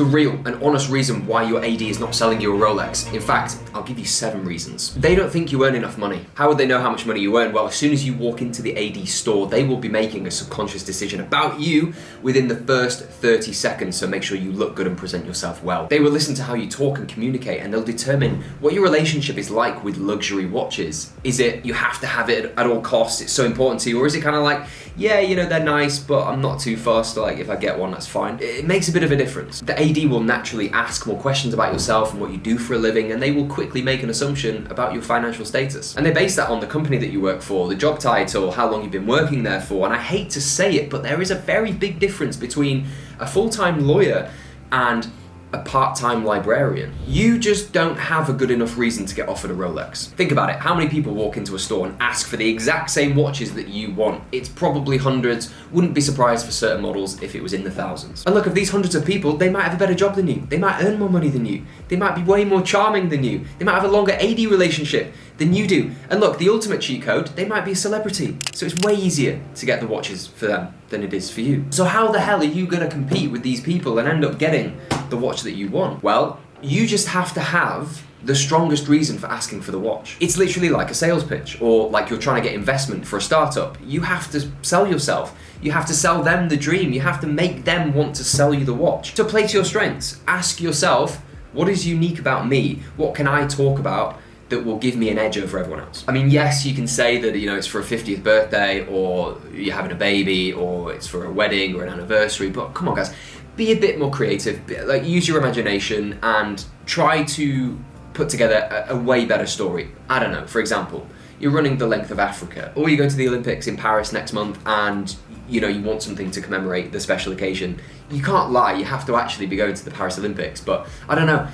the real and honest reason why your AD is not selling you a Rolex. In fact, I'll give you 7 reasons. They don't think you earn enough money. How would they know how much money you earn? Well, as soon as you walk into the AD store, they will be making a subconscious decision about you within the first 30 seconds, so make sure you look good and present yourself well. They will listen to how you talk and communicate, and they'll determine what your relationship is like with luxury watches. Is it you have to have it at all costs, it's so important to you, or is it kind of like, yeah, you know, they're nice, but I'm not too fussed, like if I get one, that's fine. It makes a bit of a difference. The AD will naturally ask more questions about yourself and what you do for a living, and they will quickly make an assumption about your financial status. And they base that on the company that you work for, the job title, how long you've been working there for, and I hate to say it, but there is a very big difference between a full-time lawyer and a part-time librarian. You just don't have a good enough reason to get offered a Rolex. Think about it, how many people walk into a store and ask for the exact same watches that you want? It's probably hundreds. Wouldn't be surprised for certain models if it was in the thousands. And look, of these hundreds of people, they might have a better job than you. They might earn more money than you. They might be way more charming than you. They might have a longer AD relationship than you do. And look, the ultimate cheat code, they might be a celebrity. So it's way easier to get the watches for them than it is for you. So how the hell are you gonna compete with these people and end up getting the watch that you want? Well, you just have to have the strongest reason for asking for the watch. It's literally like a sales pitch, or like you're trying to get investment for a startup. You have to sell yourself. You have to sell them the dream. You have to make them want to sell you the watch. So play to your strengths. Ask yourself, what is unique about me? What can I talk about that will give me an edge over everyone else? I mean, yes, you can say that, you know, it's for a 50th birthday, or you're having a baby, or it's for a wedding or an anniversary, but come on guys, be a bit more creative, like use your imagination and try to put together a way better story. I don't know, for example, you're running the length of Africa, or you go to the Olympics in Paris next month and you know, you want something to commemorate the special occasion. You can't lie, you have to actually be going to the Paris Olympics, but I don't know,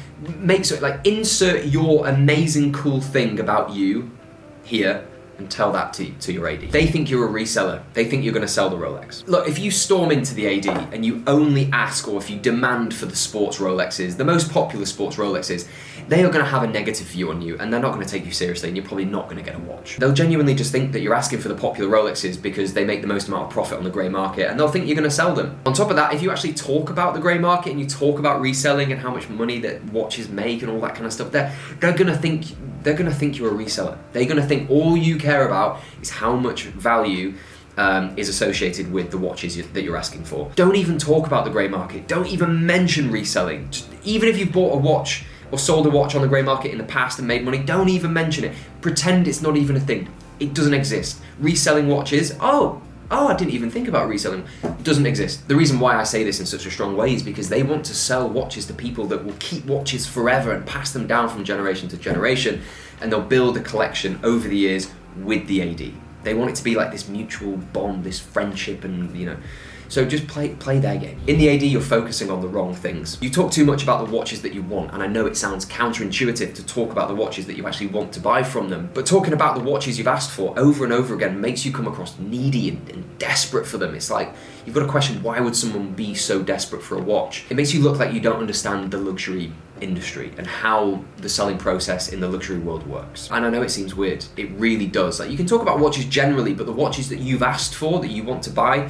insert your amazing cool thing about you here and tell that to your AD. They think you're a reseller. They think you're gonna sell the Rolex. Look, if you storm into the AD and you only ask, or if you demand for the sports Rolexes, the most popular sports Rolexes, they are gonna have a negative view on you and they're not gonna take you seriously and you're probably not gonna get a watch. They'll genuinely just think that you're asking for the popular Rolexes because they make the most amount of profit on the grey market, and they'll think you're gonna sell them. On top of that, if you actually talk about the grey market and you talk about reselling and how much money that watches make and all that kind of stuff, they're gonna think you're a reseller. They're gonna think all you care about is how much value is associated with the watches that you're asking for. Don't even talk about the grey market. Don't even mention reselling. Even if you've bought a watch or sold a watch on the grey market in the past and made money, don't even mention it. Pretend it's not even a thing. It doesn't exist. Reselling watches, oh, I didn't even think about reselling. It doesn't exist. The reason why I say this in such a strong way is because they want to sell watches to people that will keep watches forever and pass them down from generation to generation, and they'll build a collection over the years with the AD. They want it to be like this mutual bond, this friendship, and you know, so just play their game. In the AD, you're focusing on the wrong things. You talk too much about the watches that you want, and I know it sounds counterintuitive to talk about the watches that you actually want to buy from them, but talking about the watches you've asked for over and over again makes you come across needy and desperate for them. It's like, you've got to question, why would someone be so desperate for a watch? It makes you look like you don't understand the luxury industry and how the selling process in the luxury world works. And I know it seems weird, it really does. Like, you can talk about watches generally, but the watches that you've asked for, that you want to buy,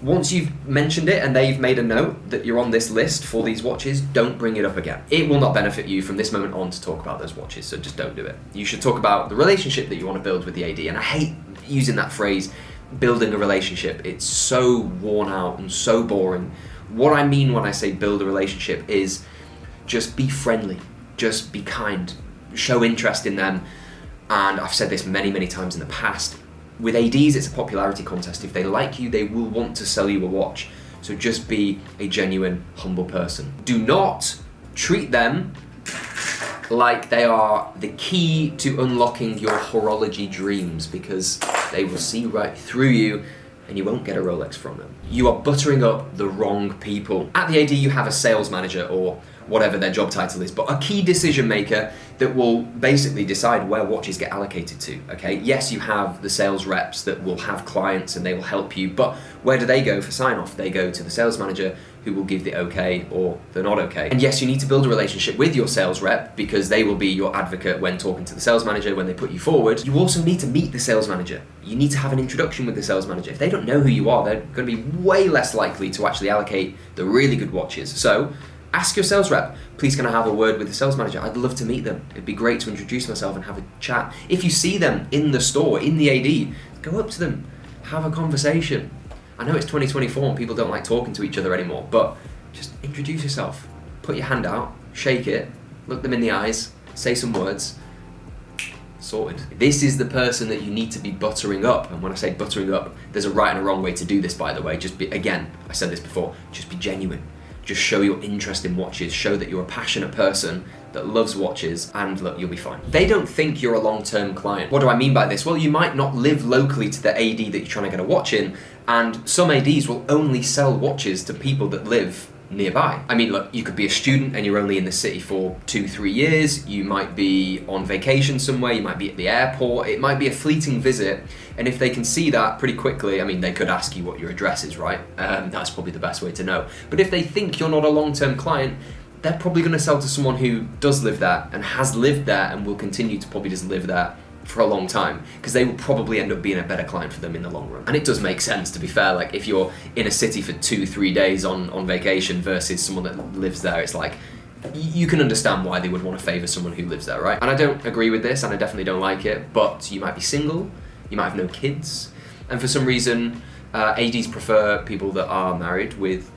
once you've mentioned it and they've made a note that you're on this list for these watches, don't bring it up again. It will not benefit you from this moment on to talk about those watches, so just don't do it. You should talk about the relationship that you want to build with the AD, and I hate using that phrase, building a relationship. It's so worn out and so boring. What I mean when I say build a relationship is just be friendly, just be kind, show interest in them. And I've said this many, many times in the past, with ADs, it's a popularity contest. If they like you, they will want to sell you a watch. So just be a genuine, humble person. Do not treat them like they are the key to unlocking your horology dreams, because they will see right through you and you won't get a Rolex from them. You are buttering up the wrong people. At the AD, you have a sales manager, or whatever their job title is, but a key decision maker that will basically decide where watches get allocated to, okay? Yes, you have the sales reps that will have clients and they will help you, but where do they go for sign off? They go to the sales manager, who will give the okay or the not okay. And yes, you need to build a relationship with your sales rep, because they will be your advocate when talking to the sales manager, when they put you forward. You also need to meet the sales manager. You need to have an introduction with the sales manager. If they don't know who you are, they're going to be way less likely to actually allocate the really good watches. So Ask your sales rep, please can I have a word with the sales manager? I'd love to meet them. It'd be great to introduce myself and have a chat. If you see them in the store, in the AD, go up to them, have a conversation. I know it's 2024 and people don't like talking to each other anymore, but just introduce yourself. Put your hand out, shake it, look them in the eyes, say some words. Sorted. This is the person that you need to be buttering up. And when I say buttering up, there's a right and a wrong way to do this, by the way. Just be, again, I said this before, just be genuine. Just show your interest in watches, show that you're a passionate person that loves watches, and look, you'll be fine. They don't think you're a long-term client. What do I mean by this? Well, you might not live locally to the AD that you're trying to get a watch in, and some ADs will only sell watches to people that live nearby. I mean, look, you could be a student and you're only in the city for 2-3 years, you might be on vacation somewhere, you might be at the airport, it might be a fleeting visit, and if they can see that pretty quickly, I mean, they could ask you what your address is, right? That's probably the best way to know. But if they think you're not a long-term client, they're probably going to sell to someone who does live there and has lived there and will continue to probably just live there for a long time, because they will probably end up being a better client for them in the long run. And it does make sense, to be fair, like if you're in a city for 2-3 days on vacation versus someone that lives there, it's like, you can understand why they would want to favour someone who lives there, right? And I don't agree with this, and I definitely don't like it, but you might be single, you might have no kids, and for some reason, ADs prefer people that are married with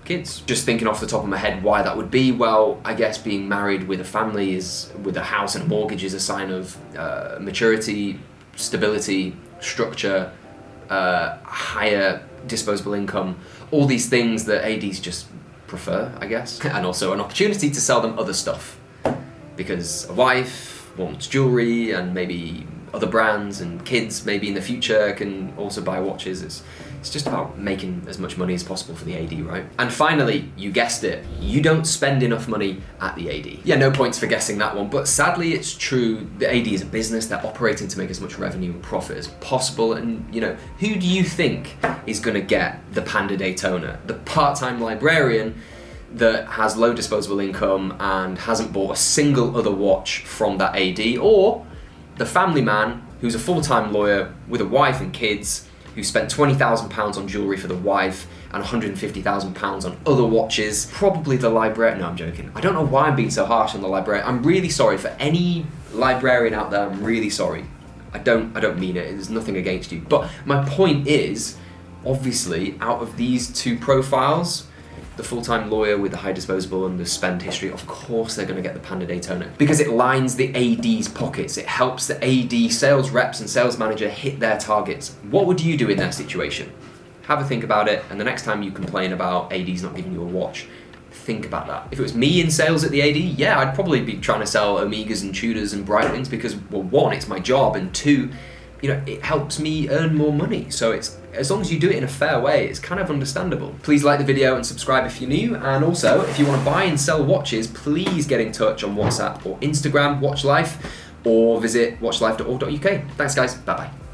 kids. Just thinking off the top of my head why that would be, well, I guess being married with a family with a house and a mortgage is a sign of maturity, stability, structure, higher disposable income, all these things that ADs just prefer, I guess. And also an opportunity to sell them other stuff, because a wife wants jewelry and maybe other brands, and kids maybe in the future can also buy watches. It's just about making as much money as possible for the AD, right? And finally, you guessed it, you don't spend enough money at the AD. Yeah, no points for guessing that one, but sadly it's true. The AD is a business, they're operating to make as much revenue and profit as possible, and you know, who do you think is gonna get the Panda Daytona? The part-time librarian that has low disposable income and hasn't bought a single other watch from that AD, or the family man who's a full-time lawyer with a wife and kids, who spent £20,000 on jewellery for the wife and £150,000 on other watches. Probably the librarian. No, I'm joking. I don't know why I'm being so harsh on the librarian. I'm really sorry for any librarian out there. I'm really sorry. I don't mean it. There's nothing against you. But my point is, obviously, out of these two profiles, the full-time lawyer with the high disposable and the spend history, of course they're going to get the Panda Daytona, because it lines the AD's pockets. It helps the AD sales reps and sales manager hit their targets. What would you do in their situation? Have a think about it, and the next time you complain about AD's not giving you a watch, think about that. If it was me in sales at the AD, yeah, I'd probably be trying to sell Omegas and Tudors and Breitlings, because, well, one, it's my job, and two, you know, it helps me earn more money. So it's, as long as you do it in a fair way, it's kind of understandable. Please like the video and subscribe if you're new. And also, if you want to buy and sell watches, please get in touch on WhatsApp or Instagram, Watch Life, or visit watchlife.org.uk. Thanks guys, bye bye.